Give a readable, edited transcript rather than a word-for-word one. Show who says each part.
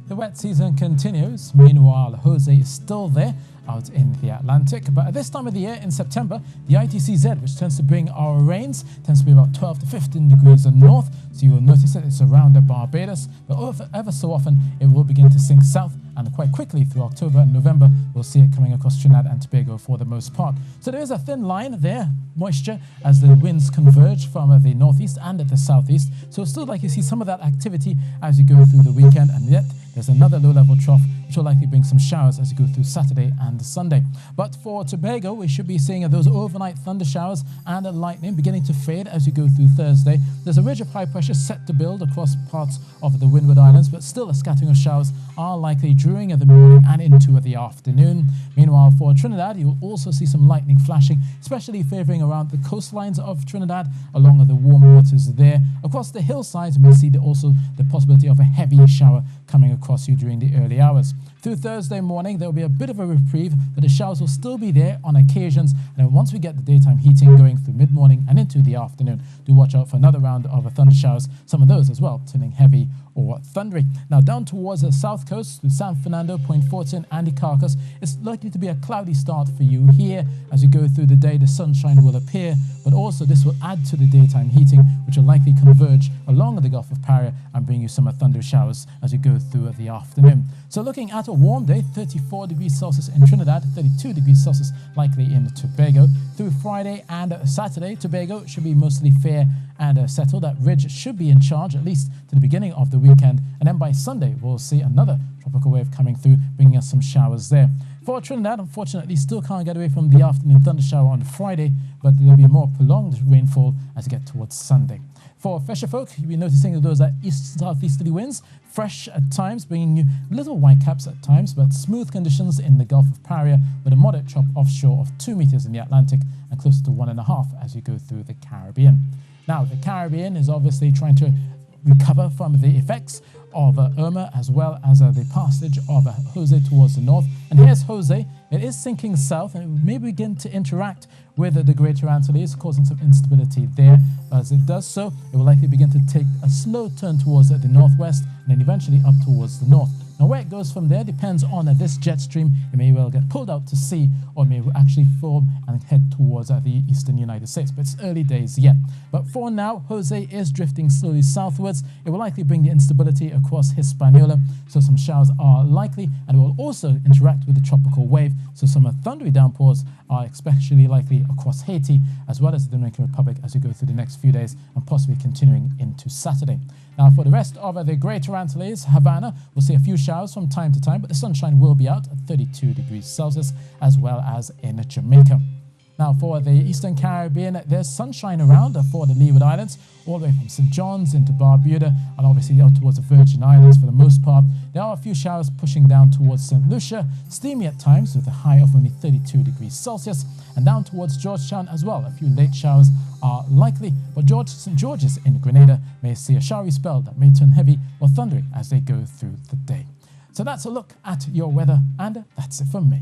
Speaker 1: The wet season continues. Meanwhile, Jose is still there out in the Atlantic. But at this time of the year, in September, the ITCZ, which tends to bring our rains, tends to be about 12 to 15 degrees north. So you will notice that it's around Barbados. But ever so often, it will begin to sink south. And quite quickly through October and November, we'll see it coming across Trinidad and Tobago for the most part. So there is a thin line there, moisture, as the winds converge from the northeast and the southeast. So still like you see some of that activity as you go through the weekend, and yet there's another low-level trough which will likely bring some showers as you go through Saturday and Sunday. But for Tobago, we should be seeing those overnight thunder showers and lightning beginning to fade as you go through Thursday. There's a ridge of high pressure set to build across parts of the Windward Islands, but still a scattering of showers are likely during the morning and into the afternoon. Meanwhile, for Trinidad, you'll also see some lightning flashing, especially favouring around the coastlines of Trinidad, along with the warm waters there. Across the hillsides, you may see also the possibility of a heavy shower coming across you during the early hours. Through Thursday morning, there will be a bit of a reprieve, but the showers will still be there on occasions. And then once we get the daytime heating going through mid-morning and into the afternoon, do watch out for another round of thunder showers, some of those as well turning heavy or thundery. Now down towards the south coast, to San Fernando, Point Fortin and the Carcass, it's likely to be a cloudy start for you here. As you go through the day, the sunshine will appear, but also this will add to the daytime heating, which will likely converge along the Gulf of Paria and bring you some thunder showers as you go through the afternoon. So looking at a warm day, 34 degrees Celsius in Trinidad, 32 degrees Celsius likely in Tobago. Through Friday and Saturday, Tobago should be mostly fair and settled. That ridge should be in charge, at least to the beginning of the weekend. And then by Sunday, we'll see another tropical wave coming through, bringing us some showers there. For Trinidad, unfortunately, still can't get away from the afternoon thunder shower on Friday, but there'll be more prolonged rainfall as you get towards Sunday. For fisherfolk, you'll be noticing those are east-southeasterly winds, fresh at times, bringing you little white caps at times, but smooth conditions in the Gulf of Paria with a moderate chop offshore of 2 meters in the Atlantic and closer to 1.5 as you go through the Caribbean. Now, the Caribbean is obviously trying to recover from the effects of Irma, as well as the passage of Jose towards the north. And here's Jose. It is sinking south, and it may begin to interact with the Greater Antilles, causing some instability there. As it does so, it will likely begin to take a slow turn towards the northwest, and then eventually up towards the north. Now, where it goes from there depends on this jet stream. It may well get pulled out to sea, or it may actually form and head towards the eastern United States. But it's early days yet. But for now, Jose is drifting slowly southwards. It will likely bring the instability across Hispaniola, so some showers are likely, and it will also interact with the tropical wave. So some thundery downpours are especially likely across Haiti, as well as the Dominican Republic as we go through the next few days, and possibly continuing into Saturday. Now, for the rest of the Greater Antilles, Havana, we'll see a few showers from time to time, but the sunshine will be out at 32 degrees Celsius, as well as in Jamaica. Now, for the Eastern Caribbean, there's sunshine around for the Leeward Islands, all the way from St. John's into Barbuda, and obviously out towards the Virgin Islands for the most part. There are a few showers pushing down towards St. Lucia, steamy at times with a high of only 32 degrees Celsius, and down towards Georgetown as well. A few late showers are likely, but St. George's in Grenada may see a showery spell that may turn heavy or thundery as they go through the day. So that's a look at your weather, and that's it from me.